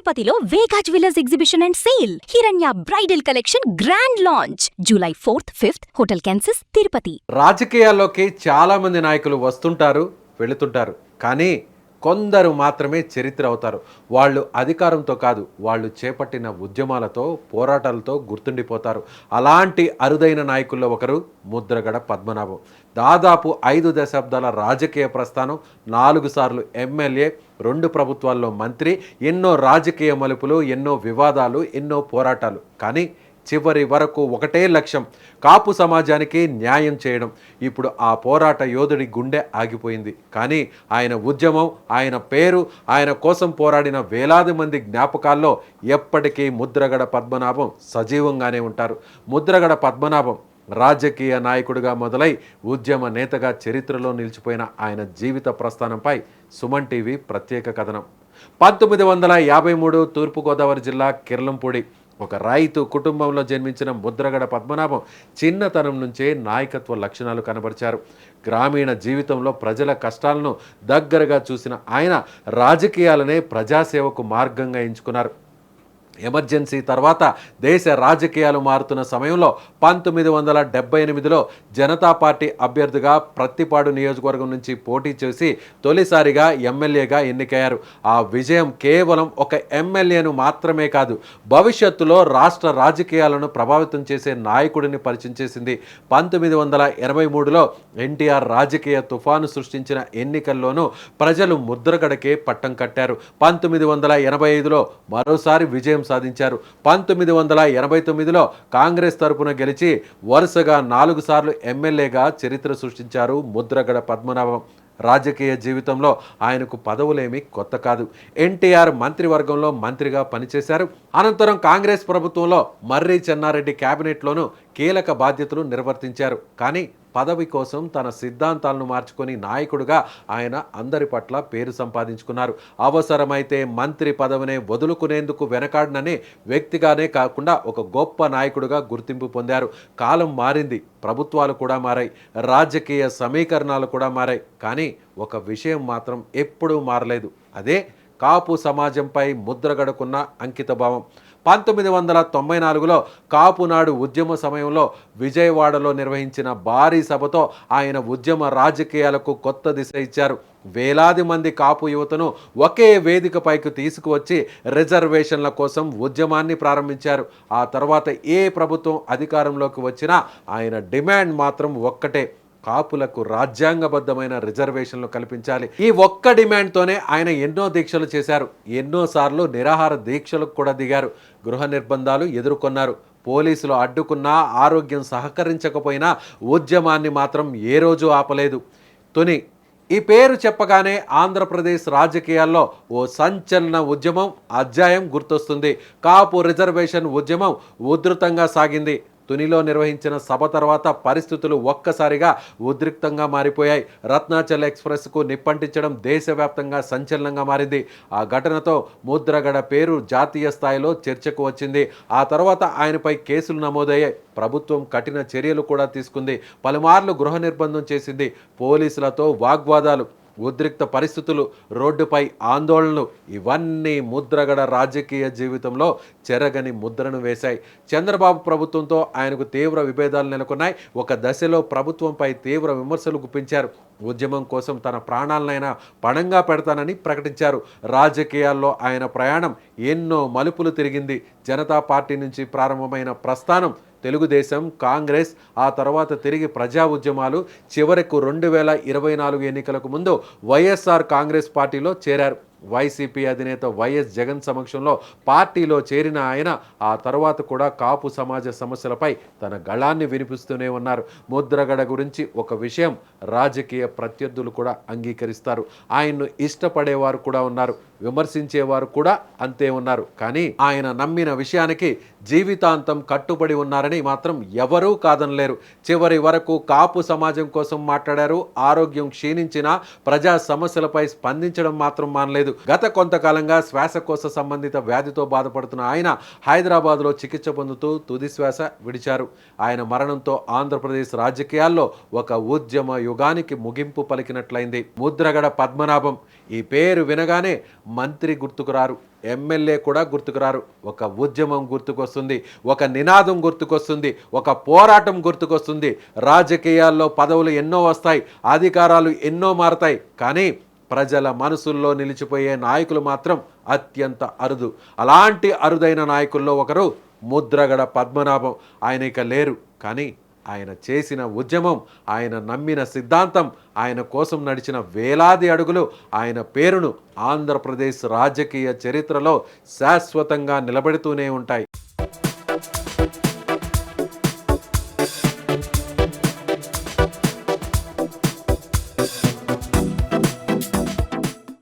తిరుపతిలో వేగా jewellers exhibition and sale. హిరణ్య bridal collection grand launch July 4th, 5th hotel Kansas Tirupati. రాజకీయాల్లోకి చాలా మంది నాయకులు వస్తుంటారు, వెళుతుంటారు. కానీ కొందరు మాత్రమే చరిత్ర అవుతారు. వాళ్ళు అధికారంతో కాదు, వాళ్ళు చేపట్టిన ఉద్యమాలతో, పోరాటాలతో గుర్తుండిపోతారు. అలాంటి అరుదైన నాయకుల్లో ఒకరు ముద్రగడ పద్మనాభం. దాదాపు 5 దశాబ్దాల రాజకీయ ప్రస్థానం, 4 సార్లు ఎమ్మెల్యే, 2 ప్రభుత్వాల్లో మంత్రి, ఎన్నో రాజకీయ మలుపులు, ఎన్నో వివాదాలు, ఎన్నో పోరాటాలు. కానీ చివరి వరకు ఒకటే లక్ష్యం, కాపు సమాజానికి న్యాయం చేయడం. ఇప్పుడు ఆ పోరాట యోధుడి గుండె ఆగిపోయింది. కానీ ఆయన ఉద్యమం, ఆయన పేరు, ఆయన కోసం పోరాడిన వేలాది మంది జ్ఞాపకాల్లో ఎప్పటికీ ముద్రగడ పద్మనాభం సజీవంగానే ఉంటారు. ముద్రగడ పద్మనాభం రాజకీయ నాయకుడిగా మొదలై ఉద్యమ నేతగా చరిత్రలో నిలిచిపోయిన ఆయన జీవిత ప్రస్థానంపై సుమన్ టీవీ ప్రత్యేక కథనం. 1953 తూర్పుగోదావరి జిల్లా కిర్లంపూడి ఒక రైతు కుటుంబంలో జన్మించిన ముద్రగడ పద్మనాభం చిన్నతనం నుంచే నాయకత్వ లక్షణాలు కనబరిచారు. గ్రామీణ జీవితంలో ప్రజల కష్టాలను దగ్గరగా చూసిన ఆయన రాజకీయాలనే ప్రజాసేవకు మార్గంగా ఎంచుకున్నారు. ఎమర్జెన్సీ తర్వాత దేశ రాజకీయాలు మారుతున్న సమయంలో 1978లో జనతా పార్టీ అభ్యర్థిగా ప్రత్తిపాడు నియోజకవర్గం నుంచి పోటీ చేసి తొలిసారిగా ఎమ్మెల్యేగా ఎన్నికయ్యారు. ఆ విజయం కేవలం ఒక ఎమ్మెల్యేను మాత్రమే కాదు, భవిష్యత్తులో రాష్ట్ర రాజకీయాలను ప్రభావితం చేసే నాయకుడిని పరిచయం చేసింది. 1983లో ఎన్టీఆర్ రాజకీయ తుఫాను సృష్టించిన ఎన్నికల్లోనూ ప్రజలు ముద్రగడకే పట్టం కట్టారు. 1985లో మరోసారి విజయం సాధించారు. 1989లో కాంగ్రెస్ తరపున గెలిచి వరుసగా 4 సార్లు ఎమ్మెల్యేగా చరిత్ర సృష్టించారు ముద్రగడ పద్మనాభం. రాజకీయ జీవితంలో ఆయనకు పదవులేమీ కొత్త కాదు. ఎన్టీఆర్ మంత్రివర్గంలో మంత్రిగా పనిచేశారు. అనంతరం కాంగ్రెస్ ప్రభుత్వంలో మర్రి చెన్నారెడ్డి క్యాబినెట్లోనూ కీలక బాధ్యతలు నిర్వర్తించారు. కానీ పదవి కోసం తన సిద్ధాంతాలను మార్చుకొని నాయకుడిగా ఆయన అందరి పట్ల పేరు సంపాదించుకున్నారు. అవసరమైతే మంత్రి పదవినే వదులుకునేందుకు వెనకాడనని వ్యక్తిగానే కాకుండా ఒక గొప్ప నాయకుడిగా గుర్తింపు పొందారు. కాలం మారింది, ప్రభుత్వాలు కూడా మారాయి, రాజకీయ సమీకరణాలు కూడా మారాయి. కానీ ఒక విషయం మాత్రం ఎప్పుడూ మారలేదు. అదే కాపు సమాజంపై ముద్రగడకున్న అంకితభావం. 1994లో కాపునాడు ఉద్యమ సమయంలో విజయవాడలో నిర్వహించిన భారీ సభతో ఆయన ఉద్యమ రాజకీయాలకు కొత్త దిశ ఇచ్చారు. వేలాది మంది కాపు యువతను ఒకే వేదికపైకి తీసుకువచ్చి రిజర్వేషన్ల కోసం ఉద్యమాన్ని ప్రారంభించారు. ఆ తర్వాత ఏ ప్రభుత్వం అధికారంలోకి వచ్చినా ఆయన డిమాండ్ మాత్రం ఒక్కటే, కాపులకు రాజ్యాంగబద్ధమైన రిజర్వేషన్లు కల్పించాలి. ఈ ఒక్క డిమాండ్తోనే ఆయన ఎన్నో దీక్షలు చేశారు. ఎన్నోసార్లు నిరాహార దీక్షలకు కూడా దిగారు. గృహ నిర్బంధాలు ఎదుర్కొన్నారు. పోలీసులు అడ్డుకున్నా, ఆరోగ్యం సహకరించకపోయినా ఉద్యమాన్ని మాత్రం ఏ రోజు ఆపలేదు. తుని ఈ పేరు చెప్పగానే ఆంధ్రప్రదేశ్ రాజకీయాల్లో ఓ సంచలన ఉద్యమం అధ్యాయం గుర్తొస్తుంది. కాపు రిజర్వేషన్ ఉద్యమం ఉధృతంగా సాగింది. తునిలో నిర్వహించిన సభ తర్వాత పరిస్థితులు ఒక్కసారిగా ఉద్రిక్తంగా మారిపోయాయి. రత్నాచల్ ఎక్స్ప్రెస్కు నిప్పంటించడం దేశవ్యాప్తంగా సంచలనంగా మారింది. ఆ ఘటనతో ముద్రగడ పేరు జాతీయ స్థాయిలో చర్చకు వచ్చింది. ఆ తర్వాత ఆయనపై కేసులు నమోదయ్యాయి. ప్రభుత్వం కఠిన చర్యలు కూడా తీసుకుంది. పలుమార్లు గృహ నిర్బంధం చేసింది. పోలీసులతో వాగ్వాదాలు, ఉద్రిక్త పరిస్థితులు, రోడ్డుపై ఆందోళనలు, ఇవన్నీ ముద్రగడ రాజకీయ జీవితంలో చెరగని ముద్రను వేశాయి. చంద్రబాబు ప్రభుత్వంతో ఆయనకు తీవ్ర విభేదాలు నెలకొన్నాయి. ఒక దశలో ప్రభుత్వంపై తీవ్ర విమర్శలు గుప్పించారు. ఉద్యమం కోసం తన ప్రాణాలనైనా పణంగా పెడతానని ప్రకటించారు. రాజకీయాల్లో ఆయన ప్రయాణం ఎన్నో మలుపులు తిరిగింది. జనతా పార్టీ నుంచి ప్రారంభమైన ప్రస్థానం తెలుగుదేశం, కాంగ్రెస్, ఆ తర్వాత తిరిగి ప్రజా ఉద్యమాలు, చివరకు 2024 ఎన్నికలకు ముందు వైఎస్ఆర్ కాంగ్రెస్ పార్టీలో చేరారు. వైసీపీ అధినేత వైఎస్ జగన్ సమక్షంలో పార్టీలో చేరిన ఆయన ఆ తర్వాత కూడా కాపు సమాజ సమస్యలపై తన గళాన్ని వినిపిస్తూనే ఉన్నారు. ముద్రగడ గురించి ఒక విషయం రాజకీయ ప్రత్యర్థులు కూడా అంగీకరిస్తారు. ఆయన్ను ఇష్టపడేవారు కూడా ఉన్నారు, విమర్శించేవారు కూడా అంతే ఉన్నారు. కానీ ఆయన నమ్మిన విషయానికి జీవితాంతం కట్టుబడి ఉన్నారని మాత్రం ఎవరూ కాదనలేరు. చివరి వరకు కాపు సమాజం కోసం మాట్లాడారు. ఆరోగ్యం క్షీణించినా ప్రజా సమస్యలపై స్పందించడం మాత్రం మానలేదు. గత కొంతకాలంగా శ్వాసకోశ సంబంధిత వ్యాధితో బాధపడుతున్న ఆయన హైదరాబాద్లో చికిత్స పొందుతూ తుది శ్వాస విడిచారు. ఆయన మరణంతో ఆంధ్రప్రదేశ్ రాజకీయాల్లో ఒక ఉద్యమ యుగానికి ముగింపు పలికినట్లయింది. ముద్రగడ పద్మనాభం ఈ పేరు వినగానే మంత్రి గుర్తుకురారు, ఎమ్మెల్యే కూడా గుర్తుకురారు. ఒక ఉద్యమం గుర్తుకొస్తుంది, ఒక నినాదం గుర్తుకొస్తుంది, ఒక పోరాటం గుర్తుకొస్తుంది. రాజకీయాల్లో పదవులు ఎన్నో వస్తాయి, అధికారాలు ఎన్నో మారతాయి, కానీ ప్రజల మనసుల్లో నిలిచిపోయే నాయకులు మాత్రం అత్యంత అరుదు. అలాంటి అరుదైన నాయకుల్లో ఒకరు ముద్రగడ పద్మనాభం. ఆయన ఇక లేరు, కానీ ఆయన చేసిన ఉద్యమం, ఆయన నమ్మిన సిద్ధాంతం, ఆయన కోసం నడిచిన వేలాది అడుగులు ఆయన పేరును ఆంధ్రప్రదేశ్ రాజకీయ చరిత్రలో శాశ్వతంగా నిలబెడుతూనే ఉంటాయి.